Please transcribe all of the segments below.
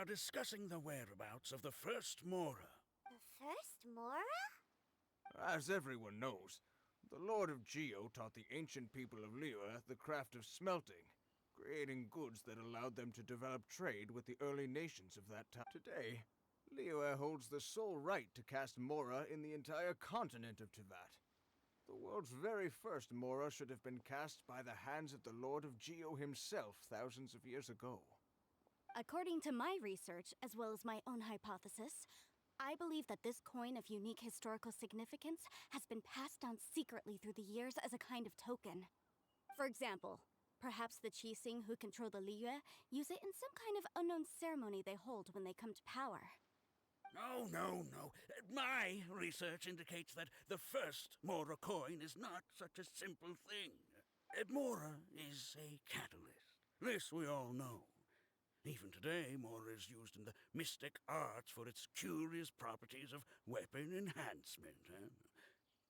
are discussing the whereabouts of the first Mora. The first Mora? As everyone knows, the Lord of Geo taught the ancient people of Liyue the craft of smelting, creating goods that allowed them to develop trade with the early nations of that time. Today, Liyue holds the sole right to cast Mora in the entire continent of Teyvat. The world's very first Mora should have been cast by the hands of the Lord of Geo himself thousands of years ago. According to my research, as well as my own hypothesis, I believe that this coin of unique historical significance has been passed down secretly through the years as a kind of token. For example, perhaps the Qixing who control the Liyue use it in some kind of unknown ceremony they hold when they come to power. No. My research indicates that the first Mora coin is not such a simple thing. Mora is a catalyst. This we all know. Even today, Mora is used in the mystic arts for its curious properties of weapon enhancement.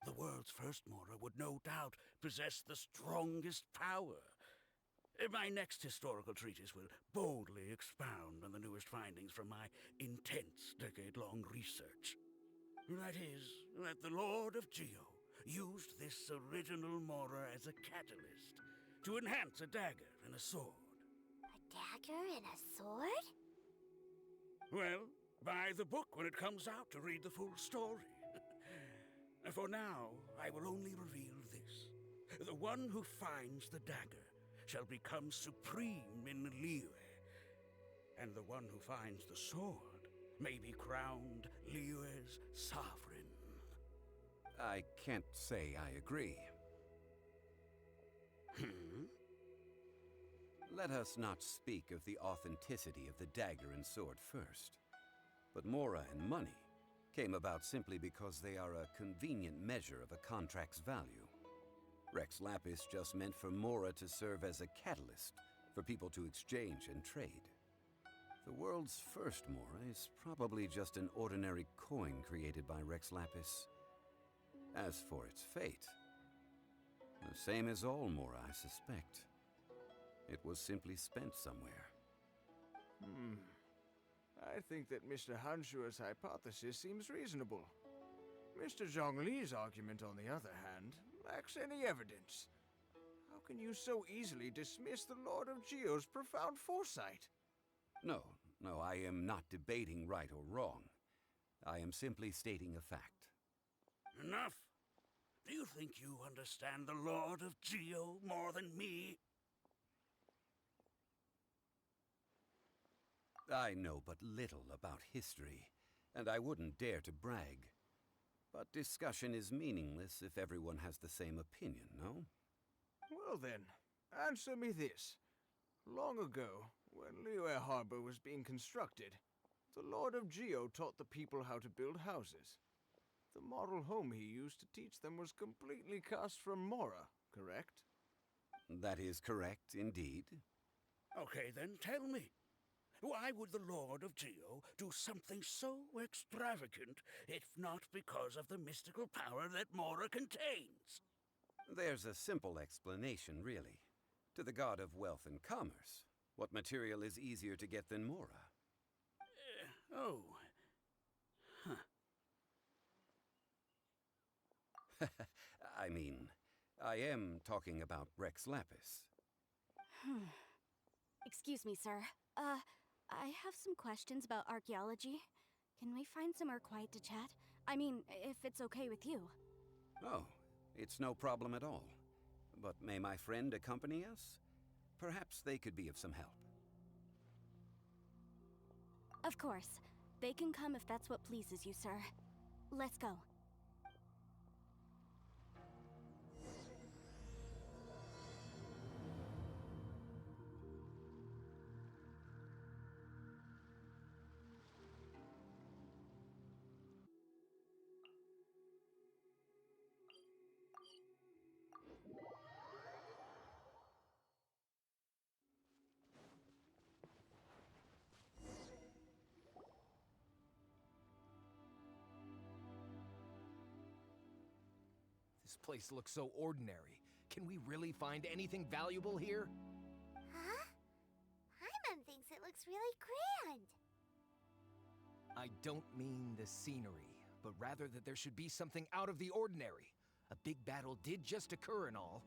The world's first Mora would no doubt possess the strongest power. My next historical treatise will boldly expound on the newest findings from my intense decade-long research. That is, that the Lord of Geo used this original Mora as a catalyst to enhance a dagger and a sword. A dagger and a sword? Well, buy the book when it comes out to read the full story. For now, I will only reveal this. The one who finds the dagger shall become supreme in Liyue, and the one who finds the sword may be crowned Liyue's sovereign. I can't say I agree. Let us not speak of the authenticity of the dagger and sword first. But Mora and money came about simply because they are a convenient measure of a contract's value. Rex Lapis just meant for Mora to serve as a catalyst for people to exchange and trade. The world's first Mora is probably just an ordinary coin created by Rex Lapis. As for its fate, the same as all Mora, I suspect. It was simply spent somewhere. I think that Mr. Hanshua's hypothesis seems reasonable. Mr. Zhongli's argument, on the other hand, lacks any evidence. How can you so easily dismiss the Lord of Geo's profound foresight? No, I am not debating right or wrong. I am simply stating a fact. Enough! Do you think you understand the Lord of Geo more than me? I know but little about history, and I wouldn't dare to brag. But discussion is meaningless if everyone has the same opinion, no? Well then, answer me this. Long ago, when Liyue Harbor was being constructed, the Lord of Geo taught the people how to build houses. The model home he used to teach them was completely cast from Mora, correct? That is correct, indeed. Okay, then tell me. Why would the Lord of Geo do something so extravagant, if not because of the mystical power that Mora contains? There's a simple explanation, really. To the god of wealth and commerce, what material is easier to get than Mora? I mean, I am talking about Rex Lapis. Excuse me, sir. I have some questions about archaeology. Can we find somewhere quiet to chat? I mean, if it's okay with you. Oh, it's no problem at all. But may my friend accompany us? Perhaps they could be of some help. Of course. They can come if that's what pleases you, sir. Let's go. This place looks so ordinary. Can we really find anything valuable here? Huh? Paimon thinks it looks really grand. I don't mean the scenery, but rather that there should be something out of the ordinary. A big battle did just occur and all,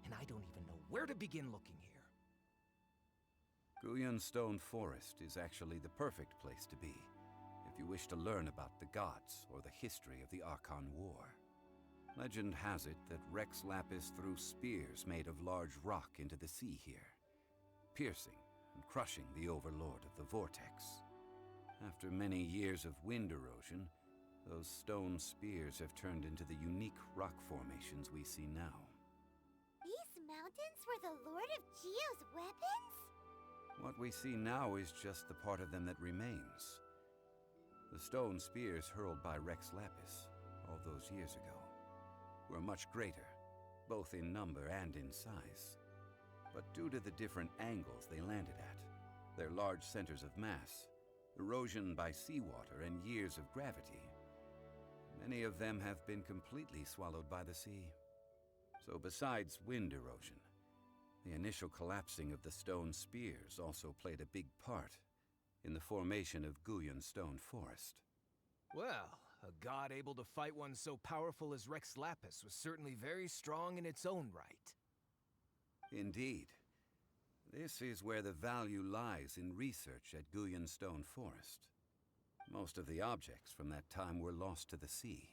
and I don't even know where to begin looking here. Guyan Stone Forest is actually the perfect place to be, if you wish to learn about the gods or the history of the Archon War. Legend has it that Rex Lapis threw spears made of large rock into the sea here, piercing and crushing the overlord of the vortex. After many years of wind erosion, those stone spears have turned into the unique rock formations we see now. These mountains were the Lord of Geo's weapons? What we see now is just the part of them that remains. The stone spears hurled by Rex Lapis all those years ago were much greater, both in number and in size. But due to the different angles they landed at, their large centers of mass, erosion by seawater, and years of gravity, many of them have been completely swallowed by the sea. So besides wind erosion, the initial collapsing of the stone spears also played a big part in the formation of Guyan Stone Forest. Well, a god able to fight one so powerful as Rex Lapis was certainly very strong in its own right. Indeed. This is where the value lies in research at Guyan Stone Forest. Most of the objects from that time were lost to the sea.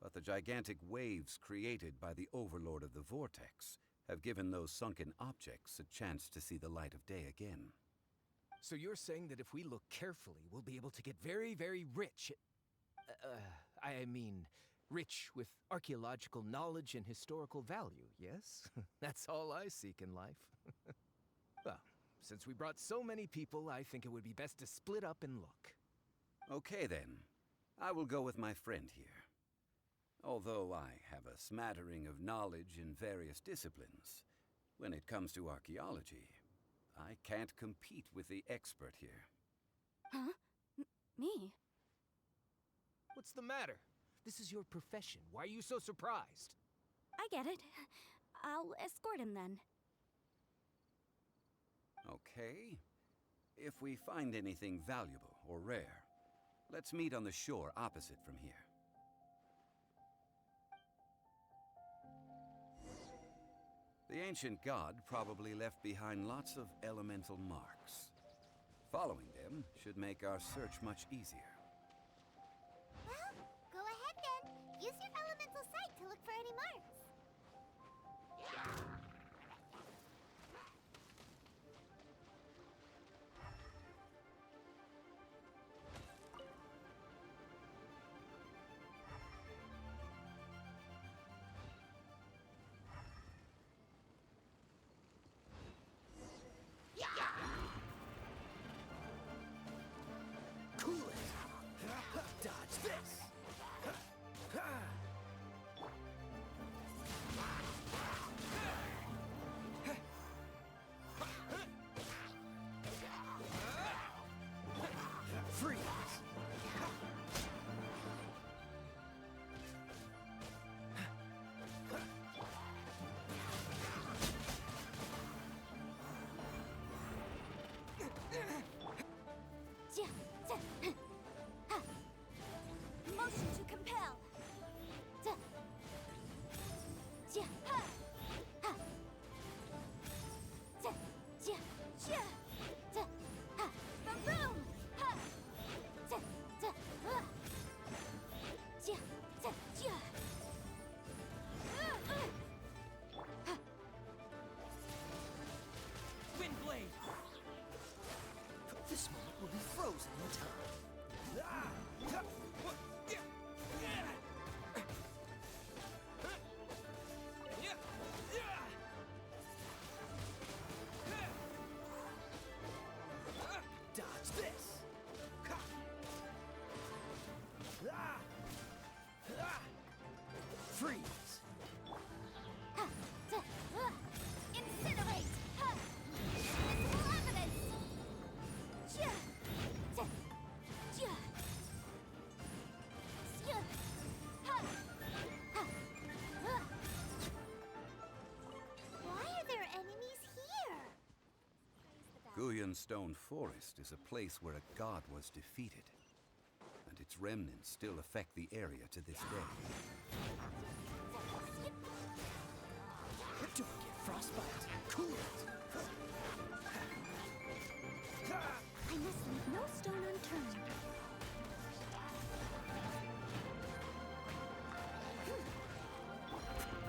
But the gigantic waves created by the overlord of the vortex have given those sunken objects a chance to see the light of day again. So you're saying that if we look carefully, we'll be able to get very, very rich I mean, rich with archaeological knowledge and historical value, yes? That's all I seek in life. Well, since we brought so many people, I think it would be best to split up and look. Okay then, I will go with my friend here. Although I have a smattering of knowledge in various disciplines, when it comes to archaeology, I can't compete with the expert here. Huh? Me? What's the matter? This is your profession. Why are you so surprised? I get it. I'll escort him then. Okay. If we find anything valuable or rare, let's meet on the shore opposite from here. The ancient god probably left behind lots of elemental marks. Following them should make our search much easier. Well, go ahead then. Use your elemental sight to look for any marks. Cool it! Dodge this! Freeze! Motion to compel. Boom! Wind blade! This moment will be frozen in time. Dodge this! Freeze! Incinerate! Invisible evidence! Why are there enemies here? Guyan Stone Forest is a place where a god was defeated. its remnants still affect the area to this day. Don't get frostbite. Cool it. I must leave no stone unturned.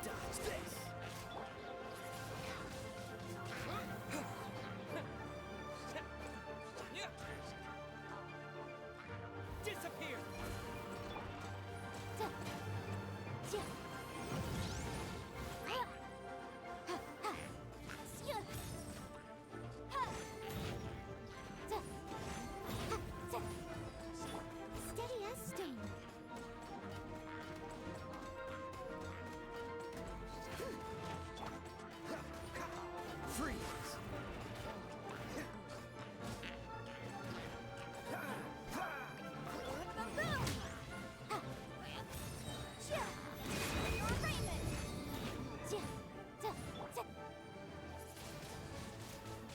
Dodge this. Disappear. Steady as stain. Freeze.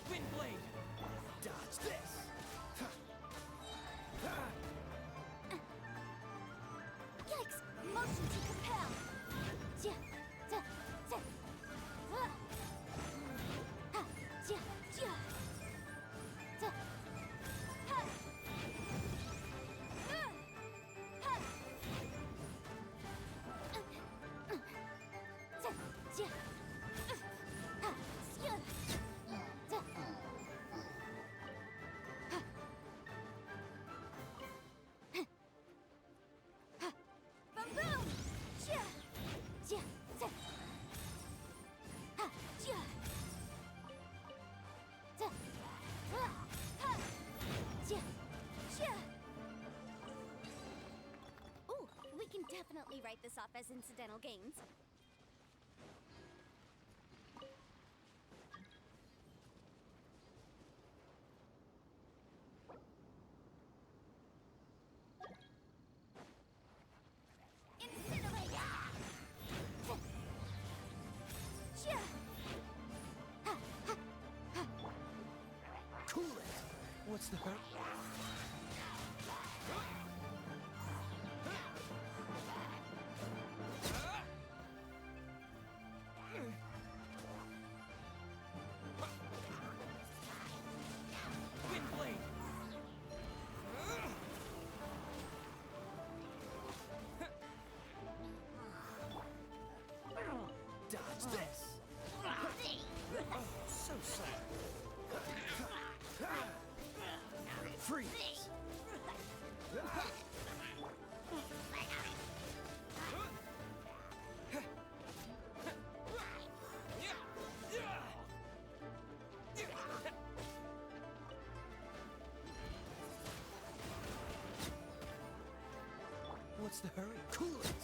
Windblade. Dodge this. Yikes! Motion to compel. Ooh, we can definitely write this off as incidental gains. Cool it. What's the hurt? Windblade. Dodge this. So sad. Freeze. What's the hurry? Cool it.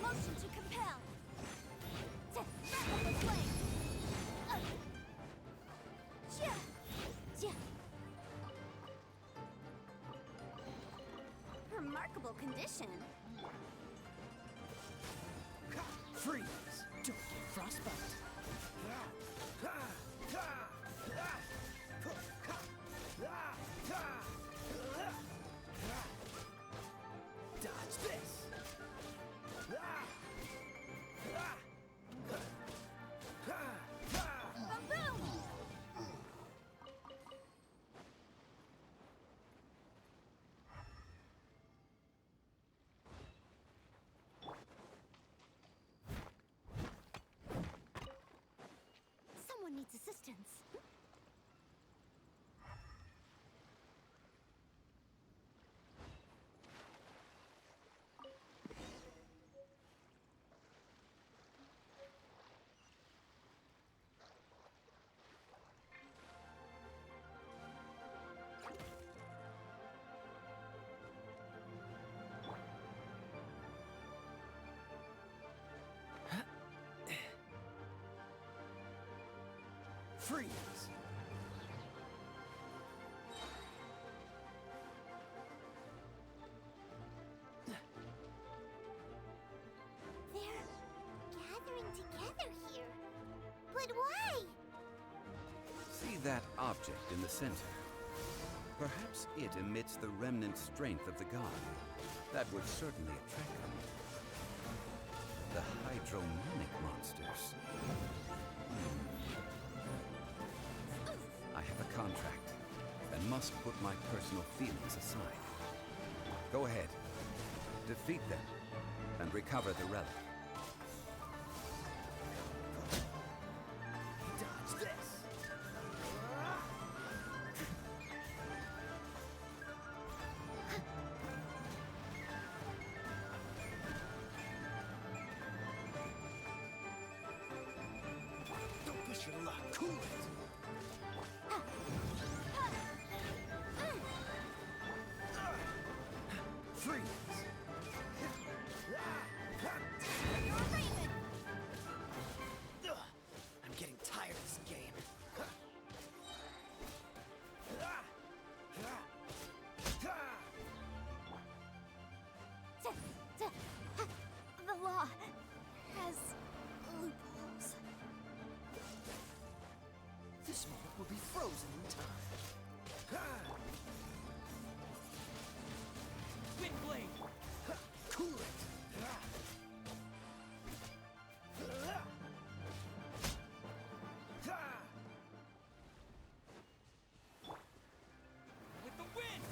Motion to compel. Remarkable condition. Freeze. Don't get frostbite. Dodge this. Someone needs assistance. Freeze. But why? See that object in the center? Perhaps it emits the remnant strength of the god. That would certainly attract them. The hydromonic monsters. I have a contract and must put my personal feelings aside. Go ahead. Defeat them and recover the relic. Dodge this! Don't push your luck. Cool it! Freeze! I'm getting tired of this game. The law has loopholes. This moment will be frozen in time. Wind blade! Cool it! With the wind!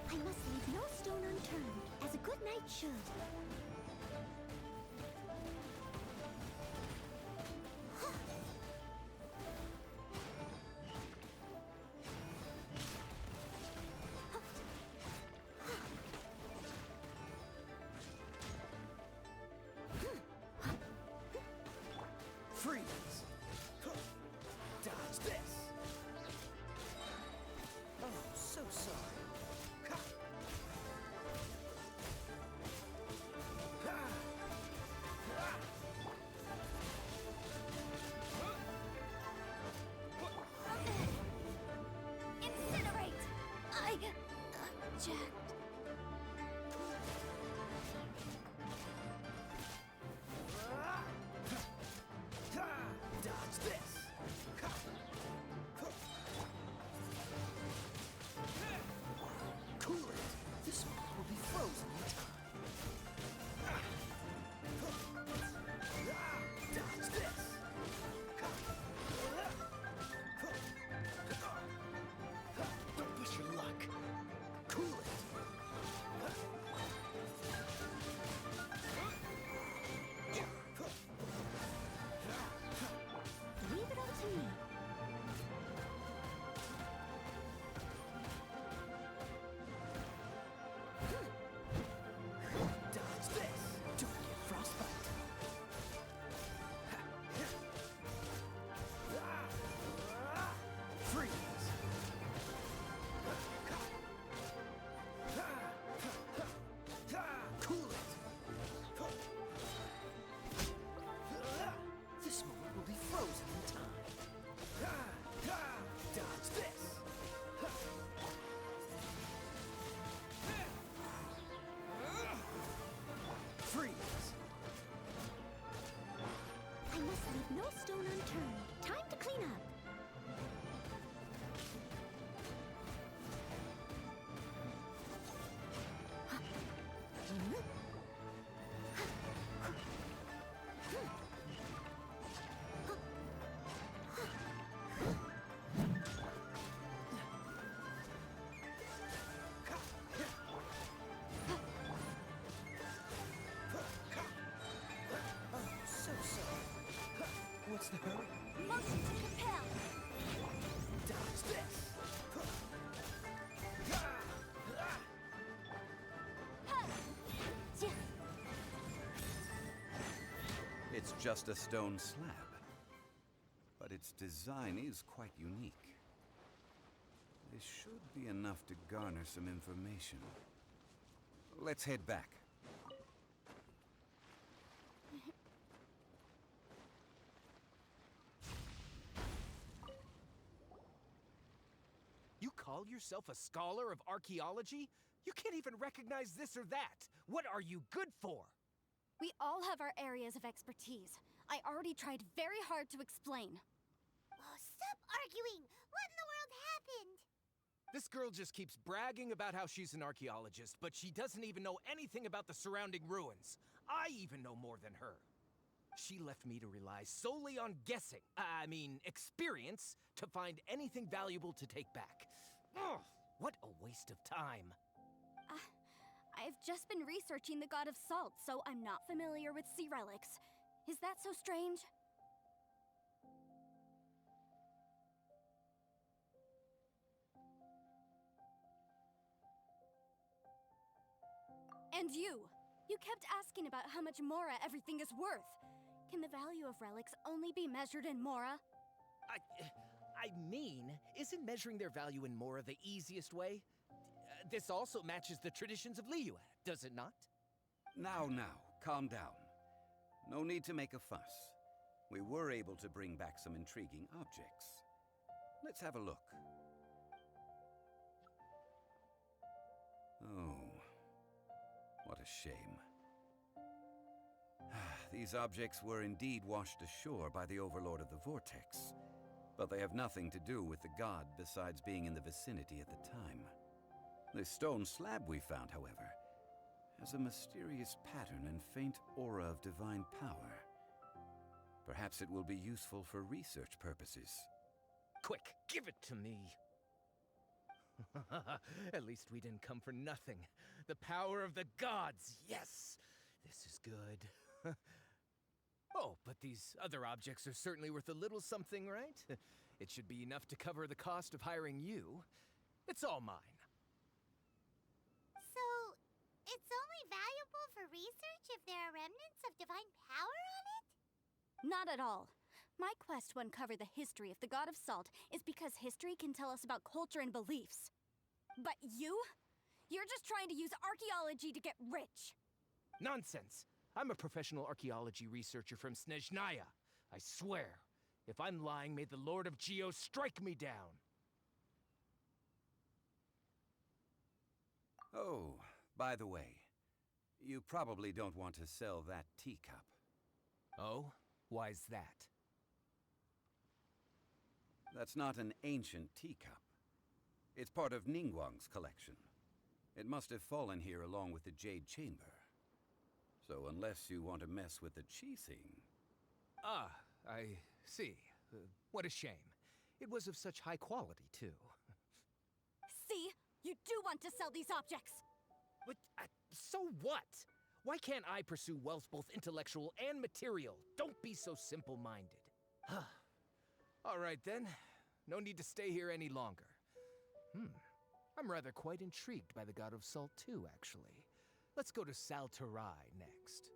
I must leave no stone unturned, as a good knight should. Freeze! Dodge this! Oh, so sorry. Ha! Ha! Ha! Incinerate! I object. Dodge this! Cool it! This moment will be frozen in time. Dodge this! Don't push your luck. Cool it! Leave it all to me. Dodge this! Don't get frostbite. Freeze! Cool it! This moment will be frozen in time. Dodge this! Freeze! I must leave no stone unturned. Time to clean up. Oh, so sorry. What's the hurry? Motion to compel. Dodge this! It's just a stone slab. But its design is quite unique. This should be enough to garner some information. Let's head back. You call yourself a scholar of archaeology? You can't even recognize this or that. What are you good for? We all have our areas of expertise. I already tried very hard to explain. Oh, stop arguing! What in the world happened? This girl just keeps bragging about how she's an archaeologist, but she doesn't even know anything about the surrounding ruins. I even know more than her. She left me to rely solely on guessing, experience, to find anything valuable to take back. Ugh, what a waste of time. I've just been researching the god of salt, so I'm not familiar with sea relics. Is that so strange? And you kept asking about how much Mora everything is worth. Can the value of relics only be measured in Mora? Isn't measuring their value in Mora the easiest way? This also matches the traditions of Liyue, does it not? Now, calm down. No need to make a fuss. We were able to bring back some intriguing objects. Let's have a look. Oh, what a shame. These objects were indeed washed ashore by the Overlord of the Vortex, but they have nothing to do with the god besides being in the vicinity at the time. The stone slab we found, however, has a mysterious pattern and faint aura of divine power. Perhaps it will be useful for research purposes. Quick, give it to me. At least we didn't come for nothing. The power of the gods, yes! This is good. Oh, but these other objects are certainly worth a little something, right? It should be enough to cover the cost of hiring you. It's all mine. So, it's only valuable for research if there are remnants of divine power on it? Not at all. My quest to uncover the history of the god of salt is because history can tell us about culture and beliefs. But you're just trying to use archaeology to get rich. Nonsense! I'm a professional archaeology researcher from Snezhnaya. I swear, if I'm lying, may the Lord of Geo strike me down. Oh, by the way, you probably don't want to sell that teacup. Oh? Why's that? That's not an ancient teacup. It's part of Ningguang's collection. It must have fallen here along with the Jade Chamber. So unless you want to mess with the Qixing... Ah, I see. What a shame. It was of such high quality, too. See? You do want to sell these objects! But, so what? Why can't I pursue wealth both intellectual and material? Don't be so simple-minded. All right, then. No need to stay here any longer. I'm rather quite intrigued by the God of Salt, too, actually. Let's go to Sal Flore next.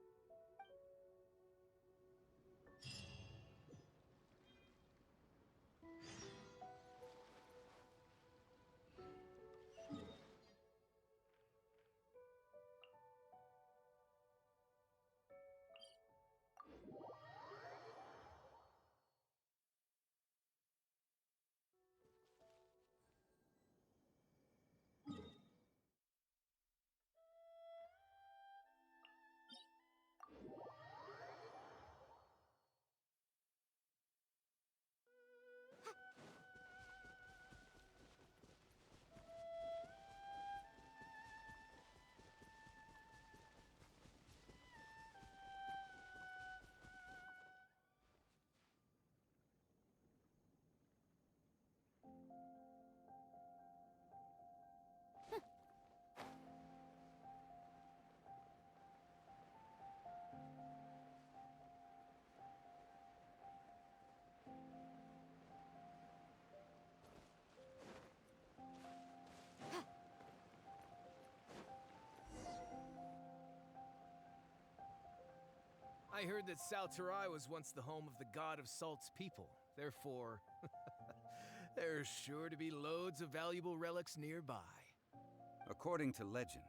I heard that Sal Flore was once the home of the God of Salt's people. Therefore, there's sure to be loads of valuable relics nearby. According to legend,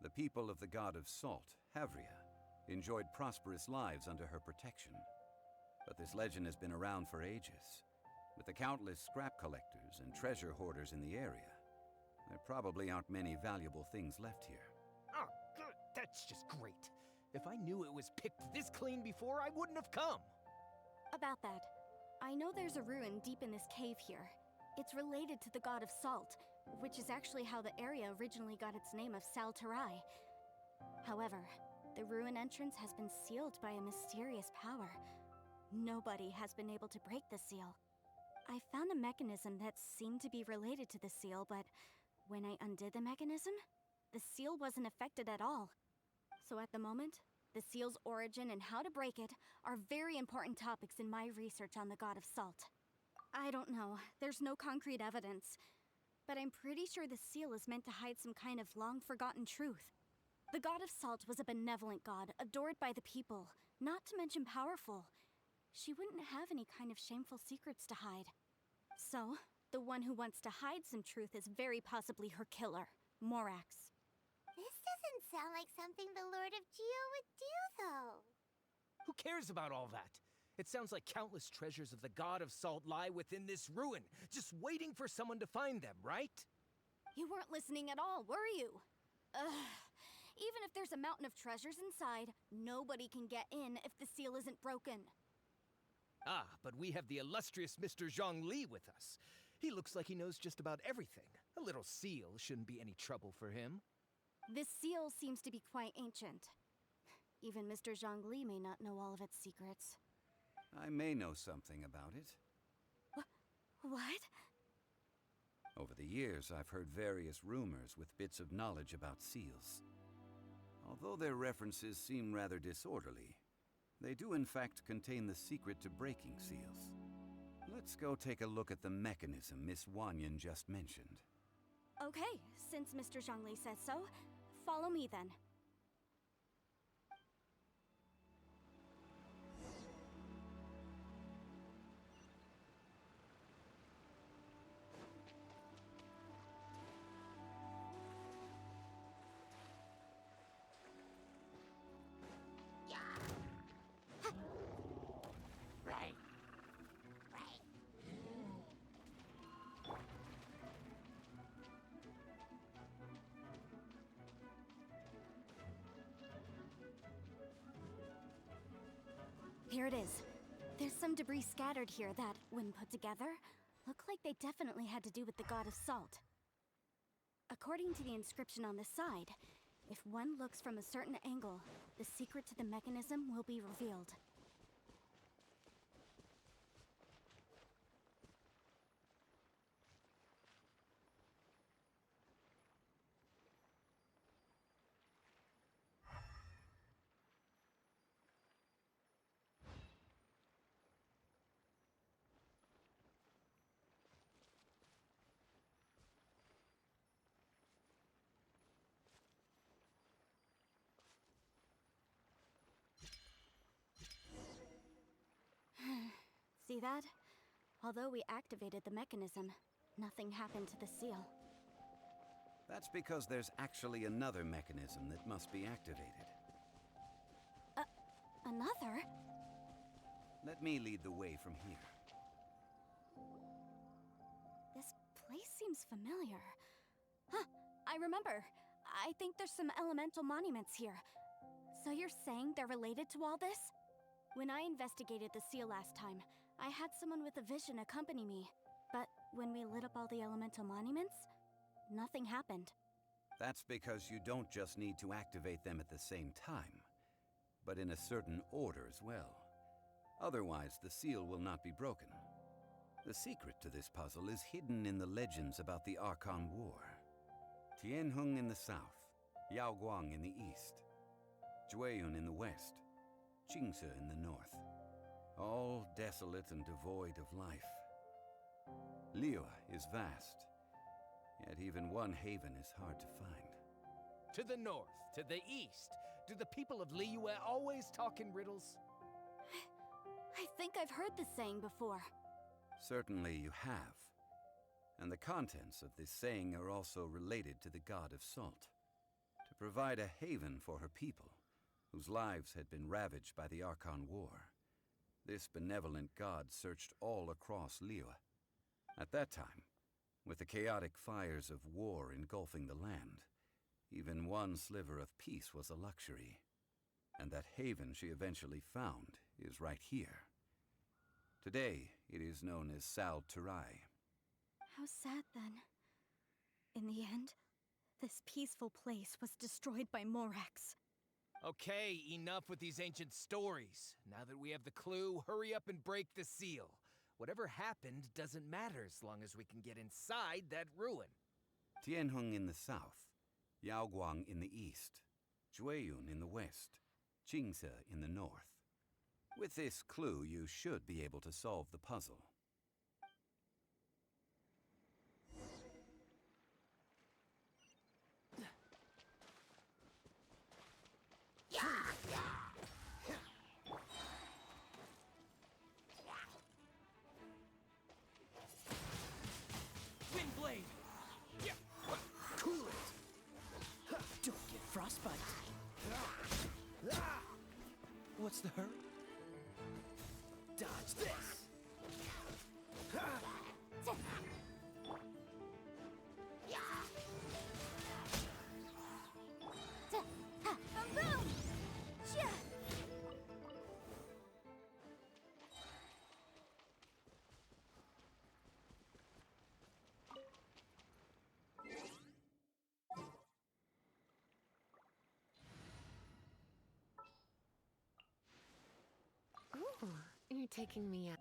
the people of the God of Salt, Havria, enjoyed prosperous lives under her protection. But this legend has been around for ages, with the countless scrap collectors and treasure hoarders in the area. There probably aren't many valuable things left here. Oh, good. That's just great. If I knew it was picked this clean before, I wouldn't have come. About that, I know there's a ruin deep in this cave here. It's related to the god of salt, which is actually how the area originally got its name of Sal Flore. However, the ruin entrance has been sealed by a mysterious power. Nobody has been able to break the seal. I found a mechanism that seemed to be related to the seal, but when I undid the mechanism, the seal wasn't affected at all. So at the moment, the seal's origin and how to break it are very important topics in my research on the god of salt. I don't know, there's no concrete evidence, but I'm pretty sure the seal is meant to hide some kind of long-forgotten truth. The god of salt was a benevolent god, adored by the people, not to mention powerful. She wouldn't have any kind of shameful secrets to hide. So, the one who wants to hide some truth is very possibly her killer, Morax. This doesn't sound like something the Lord of Geo would do, though. Who cares about all that? It sounds like countless treasures of the god of salt lie within this ruin, just waiting for someone to find them, right? You weren't listening at all, were you? Ugh. Even if there's a mountain of treasures inside, nobody can get in if the seal isn't broken. Ah, but we have the illustrious Mr. Zhongli with us. He looks like he knows just about everything. A little seal shouldn't be any trouble for him. This seal seems to be quite ancient. Even Mr. Zhongli may not know all of its secrets. I may know something about it. What? Over the years, I've heard various rumors with bits of knowledge about seals. Although their references seem rather disorderly, they do in fact contain the secret to breaking seals. Let's go take a look at the mechanism Miss Wanyan just mentioned. Okay, since Mr. Zhongli says so, follow me then. Here it is. There's some debris scattered here that, when put together, look like they definitely had to do with the god of salt. According to the inscription on the side, if one looks from a certain angle, the secret to the mechanism will be revealed. See that? Although we activated the mechanism, nothing happened to the seal. That's because there's actually another mechanism that must be activated. Another? Let me lead the way from here. This place seems familiar. Huh, I remember. I think there's some elemental monuments here. So you're saying they're related to all this? When I investigated the seal last time, I had someone with a vision accompany me. But when we lit up all the elemental monuments, nothing happened. That's because you don't just need to activate them at the same time, but in a certain order as well. Otherwise, the seal will not be broken. The secret to this puzzle is hidden in the legends about the Archon War. Tianheng in the south, Yaoguang in the east, Jueyun in the west, Qingce in the north. All desolate and devoid of life. Liyue is vast, yet even one haven is hard to find. To the north, to the east. Do the people of Liyue always talk in riddles? I think I've heard this saying before. Certainly you have. And the contents of this saying are also related to the god of salt. To provide a haven for her people, whose lives had been ravaged by the Archon War, this benevolent god searched all across Liyue. At that time, With the chaotic fires of war engulfing the land, even one sliver of peace was a luxury. And that haven she eventually found is right here. Today, it is known as Sal Flore. How sad, then. In the end, this peaceful place was destroyed by Morax. Okay, enough with these ancient stories. Now that we have the clue, hurry up and break the seal. Whatever happened doesn't matter as long as we can get inside that ruin. Tianheng in the south, Yaoguang in the east, Jueyun in the west, Qingce in the north. With this clue, you should be able to solve the puzzle. Windblade! Yeah, cool it! Don't get frostbite. What's the hurry? Dodge this! Boom! Chia! Ooh, you're taking me out.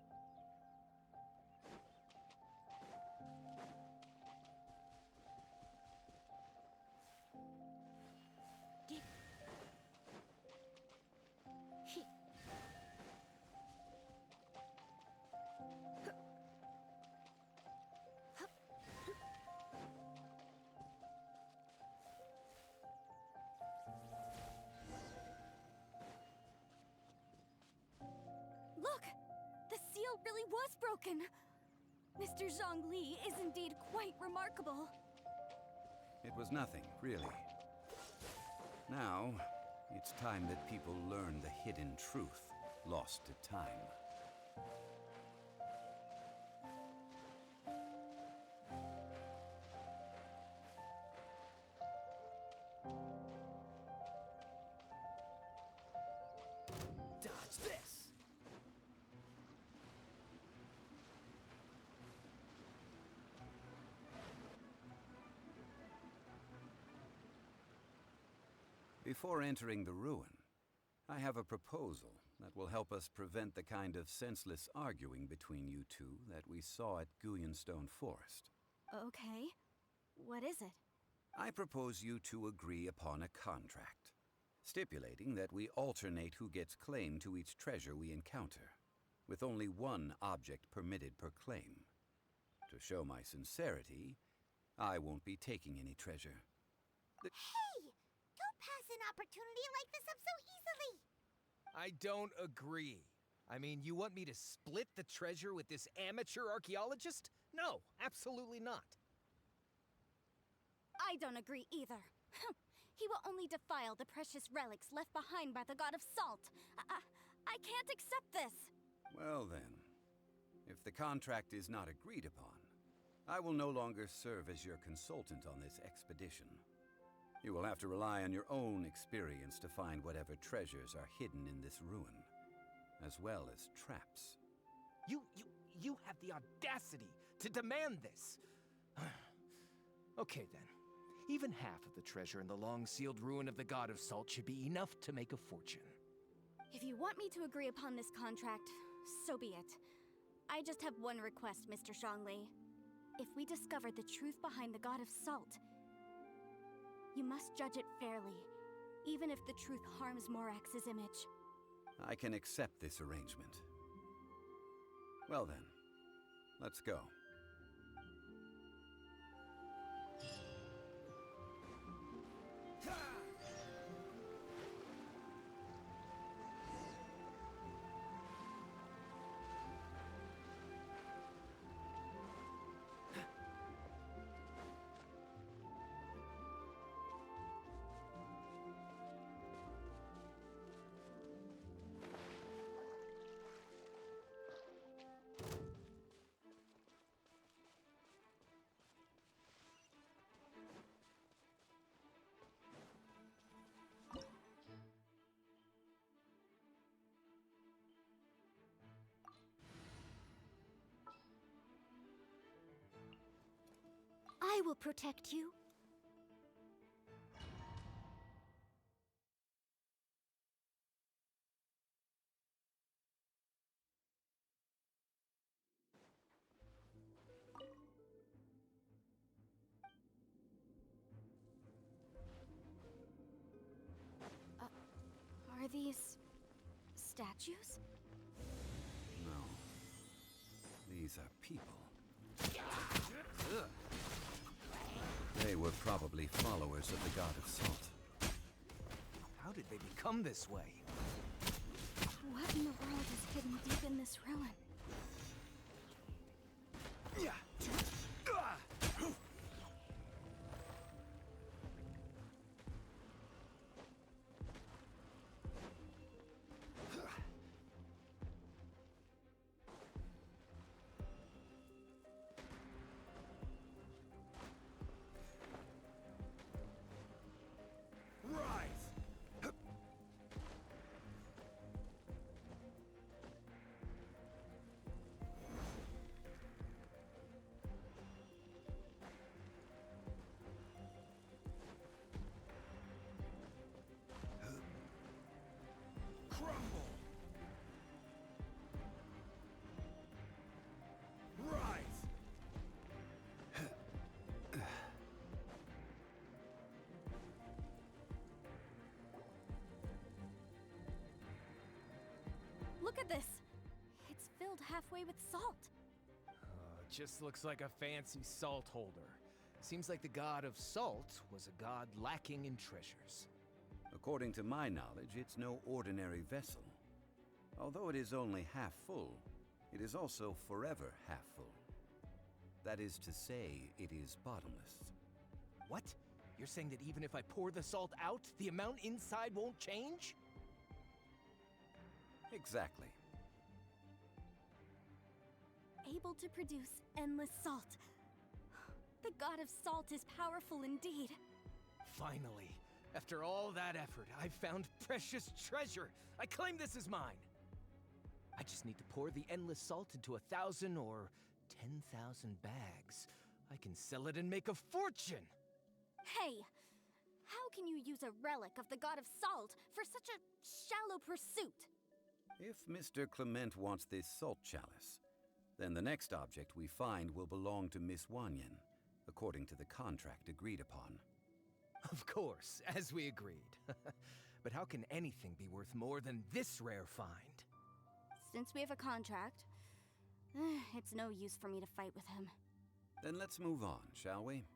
Look! The seal really was broken! Mr. Zhongli is indeed quite remarkable. It was nothing, really. Now, it's time that people learn the hidden truth lost to time. Dodge this! Before entering the ruin, I have a proposal that will help us prevent the kind of senseless arguing between you two that we saw at Guyonstone Forest. Okay. What is it? I propose you two agree upon a contract, stipulating that we alternate who gets claim to each treasure we encounter, with only one object permitted per claim. To show my sincerity, I won't be taking any treasure. Hey! Don't pass an opportunity like this up so easily! I don't agree. I mean, you want me to split the treasure with this amateur archaeologist? No, absolutely not. I don't agree either. He will only defile the precious relics left behind by the god of salt. I can't accept this. Well then, if the contract is not agreed upon, I will no longer serve as your consultant on this expedition. You will have to rely on your own experience to find whatever treasures are hidden in this ruin, as well as traps. You have the audacity to demand this. Okay then. Even half of the treasure in the long-sealed ruin of the God of Salt should be enough to make a fortune. If you want me to agree upon this contract, so be it. I just have one request, Mr. Zhongli. If we discover the truth behind the God of Salt, you must judge it fairly, even if the truth harms Morax's image. I can accept this arrangement. Well then, let's go. I will protect you. Are these statues? No. These are people. They were probably followers of the god of salt. How did they become this way? What in the world is hidden deep in this ruin? Look at this! It's filled halfway with salt. Just looks like a fancy salt holder. Seems like the god of salt was a god lacking in treasures. According to my knowledge, it's no ordinary vessel. Although it is only half full, it is also forever half full. That is to say, it is bottomless. What? You're saying that even if I pour the salt out, the amount inside won't change? Exactly. Able to produce endless salt. The god of salt is powerful indeed. Finally, after all that effort, I've found precious treasure. I claim this as mine. I just need to pour the endless salt into 1,000 or 10,000 bags. I can sell it and make a fortune! Hey! How can you use a relic of the god of salt for such a shallow pursuit? If Mr. Clement wants this salt chalice, then the next object we find will belong to Miss Wanyan, according to the contract agreed upon. Of course, as we agreed. But how can anything be worth more than this rare find? Since we have a contract, it's no use for me to fight with him. Then let's move on, shall we?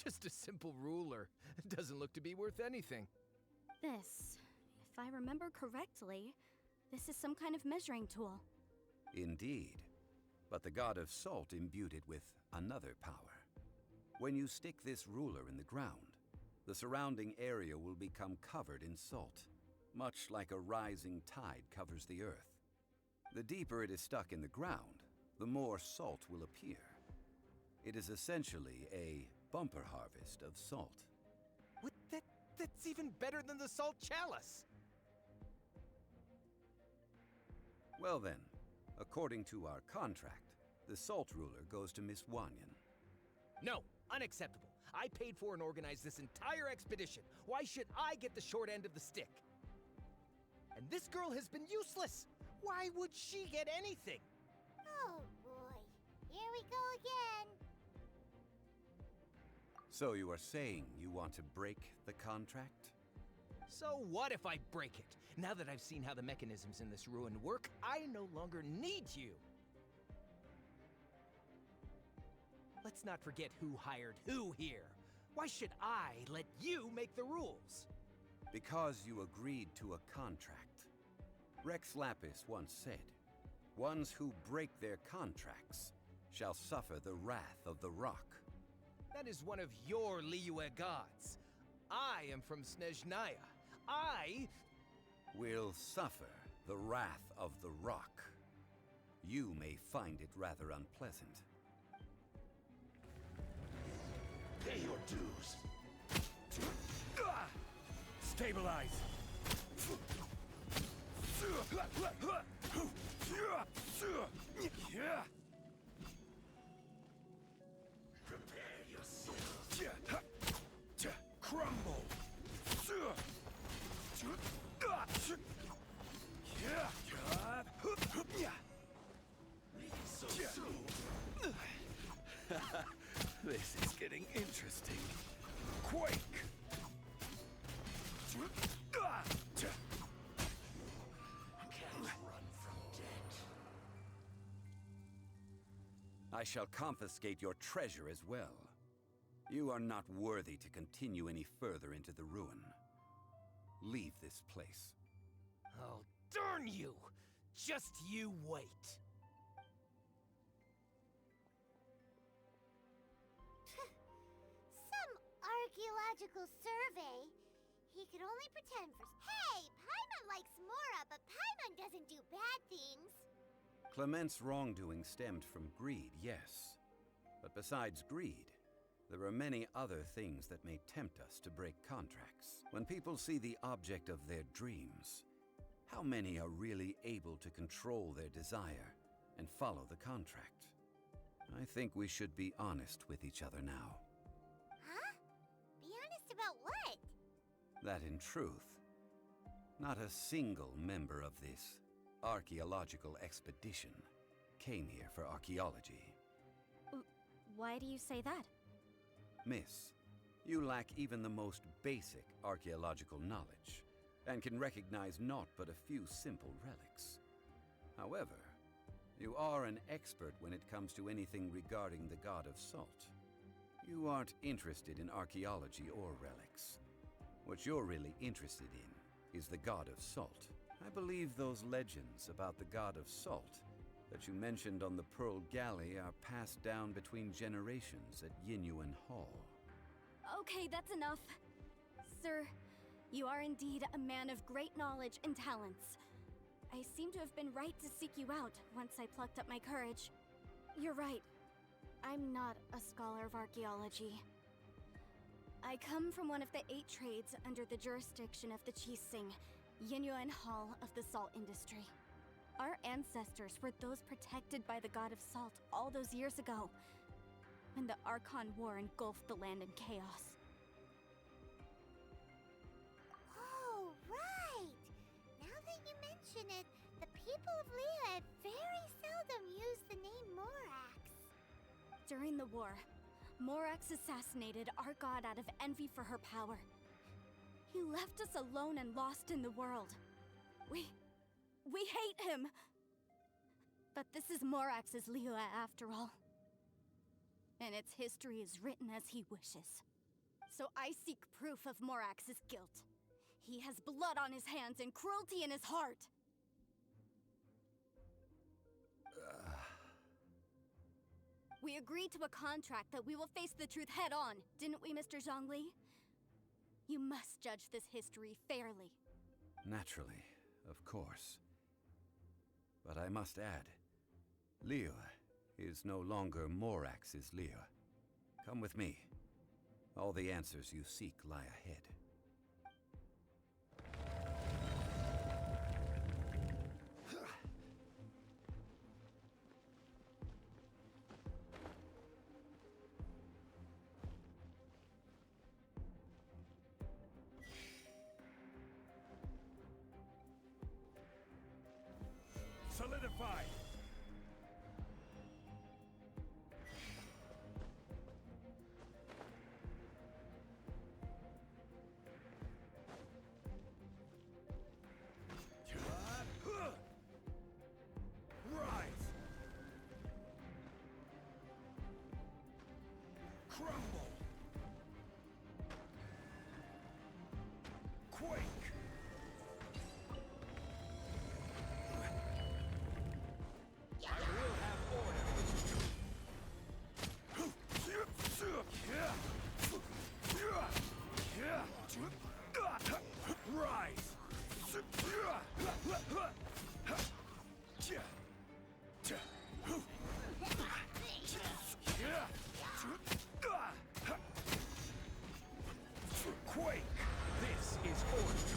Just a simple ruler. It doesn't look to be worth anything. This, if I remember correctly, this is some kind of measuring tool. Indeed. But the god of salt imbued it with another power. When you stick this ruler in the ground, the surrounding area will become covered in salt, much like a rising tide covers the earth. The deeper it is stuck in the ground, the more salt will appear. It is essentially a bumper harvest of salt. What? That's even better than the salt chalice! Well then, according to our contract, the salt ruler goes to Miss Wanyan. No, unacceptable. I paid for and organized this entire expedition. Why should I get the short end of the stick? And this girl has been useless. Why would she get anything? Oh boy, here we go again. So you are saying you want to break the contract? So what if I break it? Now that I've seen how the mechanisms in this ruin work, I no longer need you. Let's not forget who hired who here. Why should I let you make the rules? Because you agreed to a contract. Rex Lapis once said, "Ones who break their contracts shall suffer the wrath of the rock." That is one of your Liyue gods. I am from Snezhnaya. I Will suffer the wrath of the rock. You may find it rather unpleasant. Pay your dues. Stabilize. Prepare yourself. Crumble. So soon. This is getting interesting. Quake! Can't run from death. I shall confiscate your treasure as well. You are not worthy to continue any further into the ruin. Leave this place. Oh, darn you! Just you wait. Some archaeological survey. He could only pretend for. Hey, Paimon likes Mora, but Paimon doesn't do bad things. Clement's wrongdoing stemmed from greed, yes. But besides greed, there are many other things that may tempt us to break contracts. When people see the object of their dreams, how many are really able to control their desire and follow the contract? I think we should be honest with each other now. Huh? Be honest about what? That in truth, not a single member of this archaeological expedition came here for archaeology. Why do you say that? Miss, you lack even the most basic archaeological knowledge, and can recognize naught but a few simple relics. However, you are an expert when it comes to anything regarding the god of salt. You aren't interested in archaeology or relics. What you're really interested in is the god of salt. I believe those legends about the god of salt that you mentioned on the Pearl Galley are passed down between generations at Yinyuan Hall. Okay, that's enough. Sir, you are indeed a man of great knowledge and talents. I seem to have been right to seek you out once I plucked up my courage. You're right. I'm not a scholar of archaeology. I come from one of the 8 trades under the jurisdiction of the Qixing, Yinyuan Hall of the salt industry. Our ancestors were those protected by the god of salt all those years ago, when the Archon War engulfed the land in chaos. Oh, right! Now that you mention it, the people of Liyue very seldom use the name Morax. During the war, Morax assassinated our god out of envy for her power. He left us alone and lost in the world. We hate him! But this is Morax's Liyue after all. and its history is written as he wishes. So I seek proof of Morax's guilt. He has blood on his hands and cruelty in his heart. We agreed to a contract that we will face the truth head on, didn't we, Mr. Zhongli? You must judge this history fairly. Naturally, of course. But I must add, Liyue is no longer Morax's Liyue. Come with me. All the answers you seek lie ahead. Solidified! Rise! Crumble! Quake! Rise! Quake! This is order.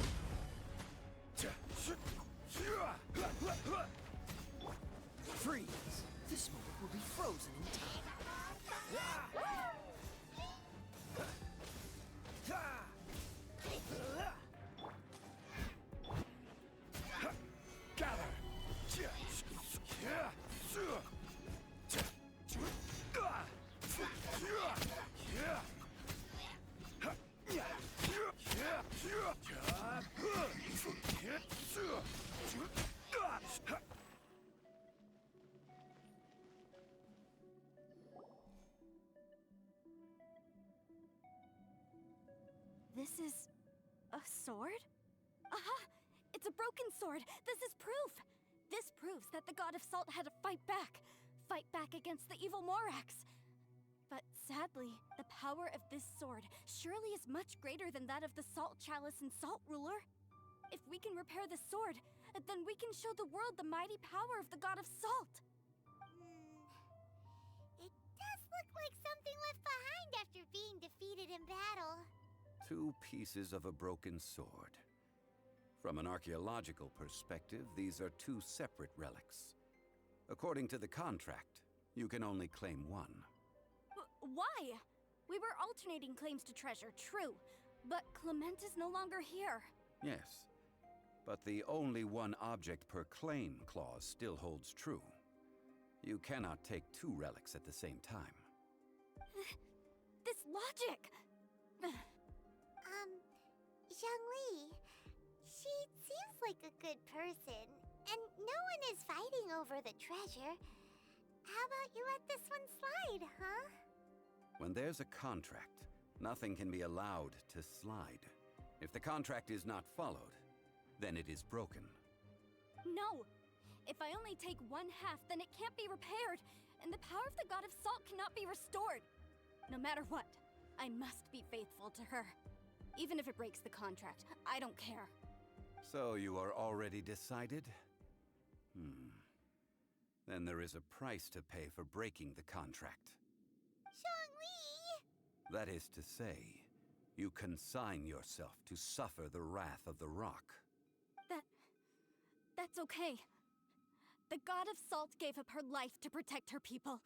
Freeze! This moment will be frozen in time. This is a sword? Aha! It's a broken sword! This is proof! This proves that the God of Salt had to fight back against the evil Morax. But sadly, the power of this sword surely is much greater than that of the Salt Chalice and Salt Ruler. If we can repair the sword, then we can show the world the mighty power of the God of Salt. It does look like something left behind after being defeated in battle. 2 pieces of a broken sword. From an archaeological perspective, these are 2 separate relics. According to the contract, you can only claim one. Why? We were alternating claims to treasure, true. But Clement is no longer here. Yes, but the only one object per claim clause still holds true. You cannot take 2 relics at the same time. This logic! Zhongli, she seems like a good person, and no one is fighting over the treasure. How about you let this one slide, huh? When there's a contract, nothing can be allowed to slide. If the contract is not followed, then it is broken. No! If I only take 1/2, then it can't be repaired, and the power of the God of Salt cannot be restored. No matter what, I must be faithful to her. Even if it breaks the contract, I don't care. So you are already decided? Then there is a price to pay for breaking the contract. Zhongli! That is to say, you consign yourself to suffer the wrath of the rock. That's okay. The God of Salt gave up her life to protect her people.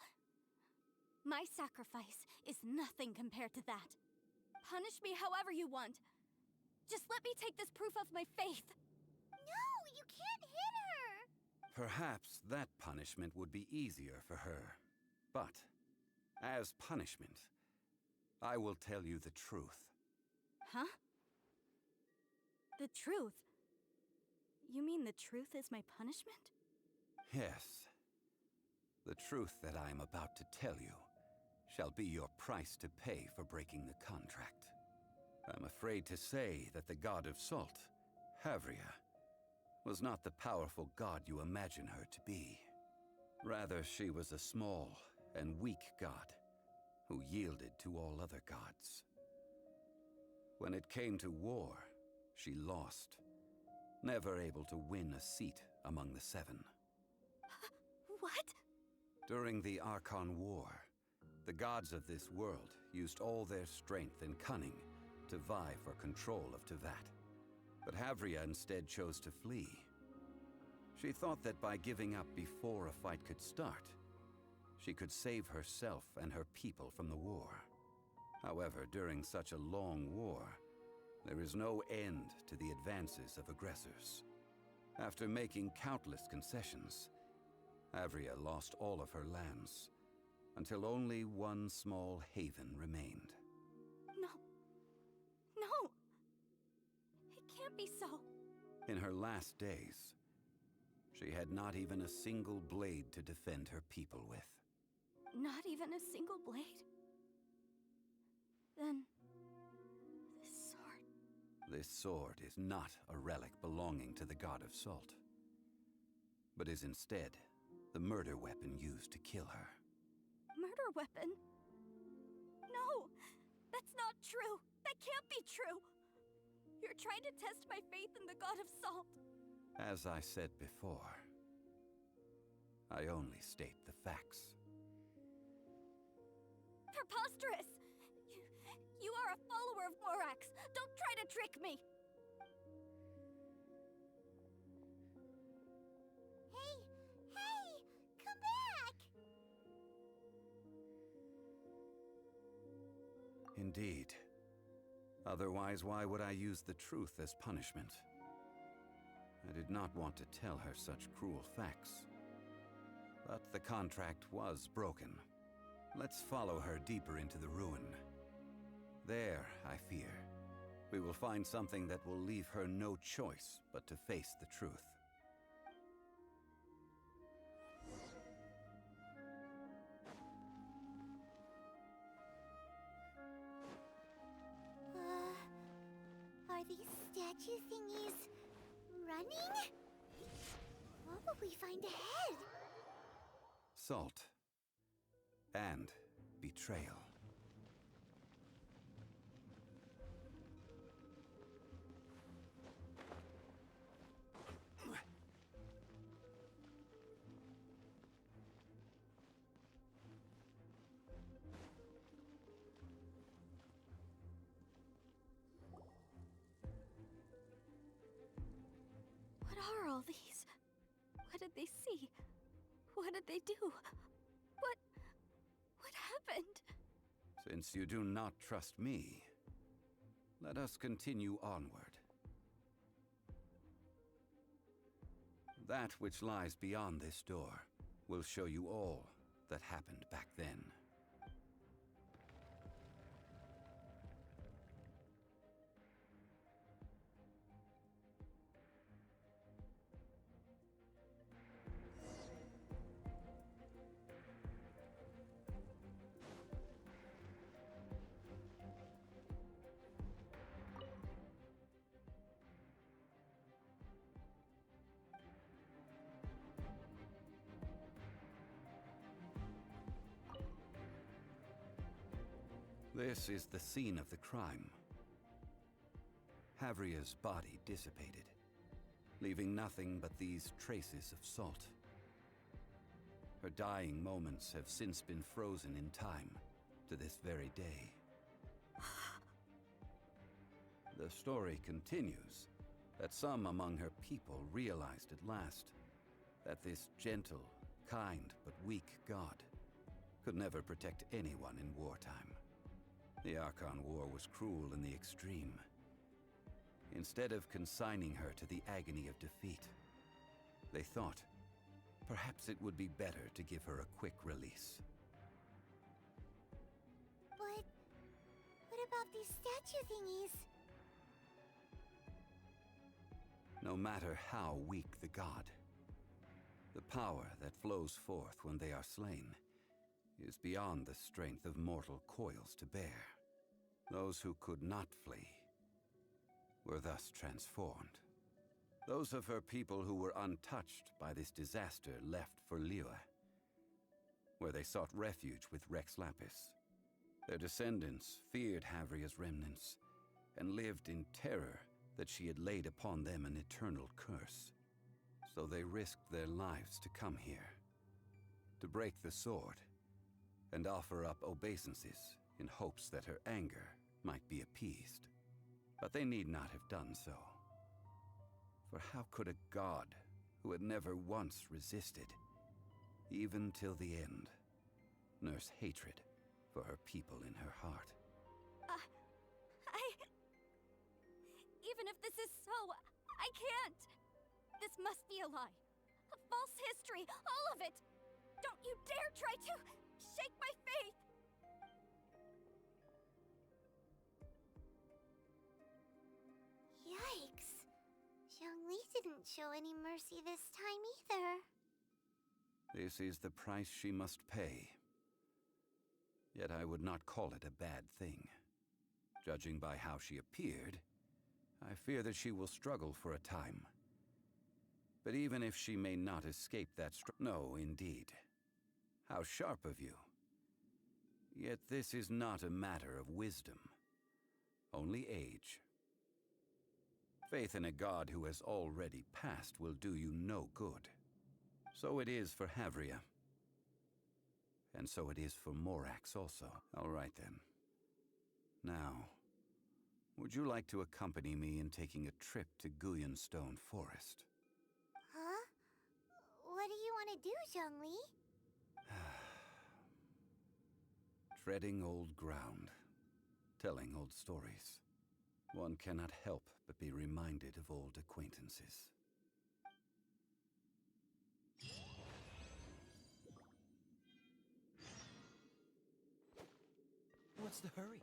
My sacrifice is nothing compared to that. Punish me however you want. Just let me take this proof of my faith. No, you can't hit her! Perhaps that punishment would be easier for her. But, as punishment, I will tell you the truth. Huh? The truth? You mean the truth is my punishment? Yes. The truth that I am about to tell you shall be your price to pay for breaking the contract. I'm afraid to say that the god of salt, Havria, was not the powerful god you imagine her to be. Rather, she was a small and weak god who yielded to all other gods. When it came to war, she lost, never able to win a seat among the seven. What? During the Archon War, the gods of this world used all their strength and cunning to vie for control of Tevat. But Havria instead chose to flee. She thought that by giving up before a fight could start, she could save herself and her people from the war. However, during such a long war, there is no end to the advances of aggressors. After making countless concessions, Havria lost all of her lands, until only one small haven remained. No. No! It can't be so. In her last days, she had not even a single blade to defend her people with. Not even a single blade? Then... this sword... This sword is not a relic belonging to the god of salt, but is instead the murder weapon used to kill her. Murder weapon? No! That's not true! That can't be true! You're trying to test my faith in the god of salt! As I said before, I only state the facts. Preposterous! You are a follower of Morax! Don't try to trick me! Hey! Hey! Come back! Indeed. Otherwise, why would I use the truth as punishment? I did not want to tell her such cruel facts. But the contract was broken. Let's follow her deeper into the ruin. There, I fear, we will find something that will leave her no choice but to face the truth. Are these statue thingies running? What will we find ahead? Salt. And betrayal. What are all these? What did they see? What did they do? What happened? Since you do not trust me, let us continue onward. That which lies beyond this door will show you all that happened back then. This is the scene of the crime. Havria's body dissipated, leaving nothing but these traces of salt. Her dying moments have since been frozen in time to this very day. The story continues that some among her people realized at last that this gentle, kind, but weak god could never protect anyone in wartime. The Archon War was cruel in the extreme. Instead of consigning her to the agony of defeat, they thought perhaps it would be better to give her a quick release. But what about these statue thingies? No matter how weak the god, the power that flows forth when they are slain is beyond the strength of mortal coils to bear. Those who could not flee were thus transformed. Those of her people who were untouched by this disaster left for Liyue, where they sought refuge with Rex Lapis. Their descendants feared Havria's remnants and lived in terror that she had laid upon them an eternal curse. So they risked their lives to come here, to break the sword and offer up obeisances in hopes that her anger might be appeased. But they need not have done so. For how could a god who had never once resisted, even till the end, nurse hatred for her people in her heart? Even if this is so, I can't! This must be a lie. A false history, all of it! Don't you dare try to shake my faith! Yikes. Zhongli didn't show any mercy this time either. This is the price she must pay. Yet I would not call it a bad thing. Judging by how she appeared, I fear that she will struggle for a time. But even if she may not escape that no, indeed. How sharp of you. Yet this is not a matter of wisdom, only age. Faith in a god who has already passed will do you no good. So it is for Havria. And so it is for Morax also. All right then. Now, would you like to accompany me in taking a trip to Stone Forest? Huh? What do you want to do, Zhongli? Treading old ground, telling old stories. One cannot help but be reminded of old acquaintances. What's the hurry?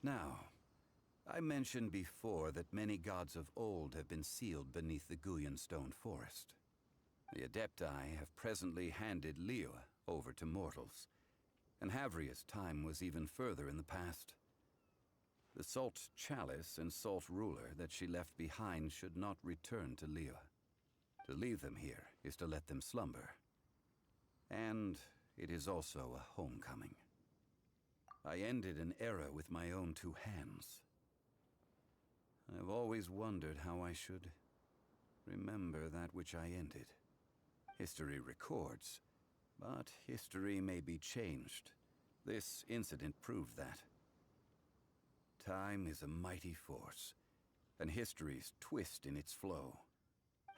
Now, I mentioned before that many gods of old have been sealed beneath the Stone Forest. The Adepti have presently handed Liyue over to mortals, and Havria's time was even further in the past. The Salt Chalice and Salt Ruler that she left behind should not return to Liyue. To leave them here is to let them slumber, And it is also a homecoming. I ended an era with my own two hands. I've always wondered how I should remember that which I ended. History records, but history may be changed. This incident proved that. Time is a mighty force, and history's twist in its flow.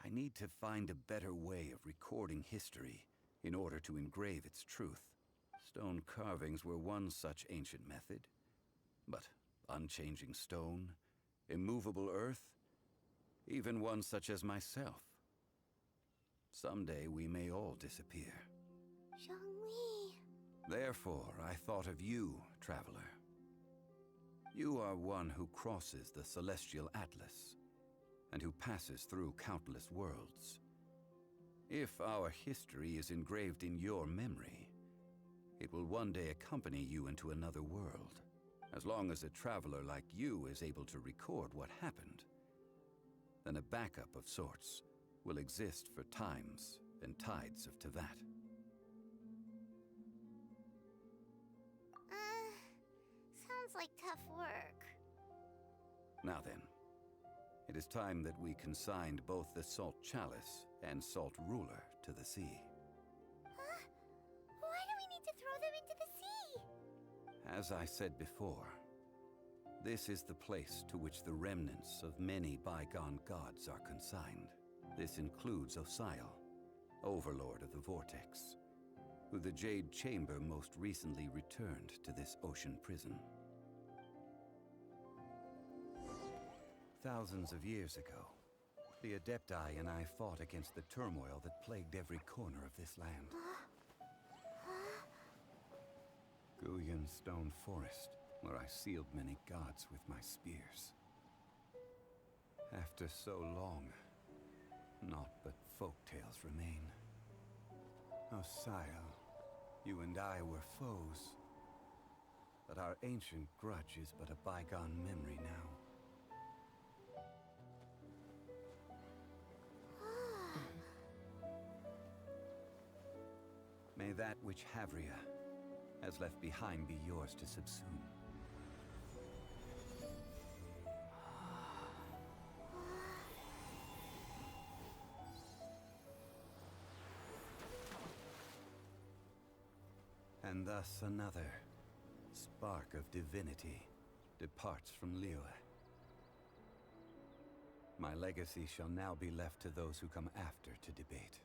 I need to find a better way of recording history in order to engrave its truth. Stone carvings were one such ancient method, but unchanging stone, immovable earth, even one such as myself. Someday we may all disappear. Zhongli. Therefore, I thought of you, traveler. You are one who crosses the celestial atlas, and who passes through countless worlds. If our history is engraved in your memory, it will one day accompany you into another world. As long as a traveler like you is able to record what happened, then a backup of sorts will exist for times and tides of Teyvat. Sounds like tough work. Now then, it is time that we consigned both the Salt Chalice and Salt Ruler to the sea. Huh? Why do we need to throw them into the sea? As I said before, this is the place to which the remnants of many bygone gods are consigned. This includes Osial, Overlord of the Vortex, who the Jade Chamber most recently returned to this ocean prison. Thousands of years ago, the Adepti and I fought against the turmoil that plagued every corner of this land. Guyan Stone Forest, where I sealed many gods with my spears. After so long, naught but folk tales remain. Osial, you and I were foes, but our ancient grudge is but a bygone memory now. May that which Havria has left behind be yours to subsume. And thus another spark of divinity departs from Liyue. My legacy shall now be left to those who come after to debate.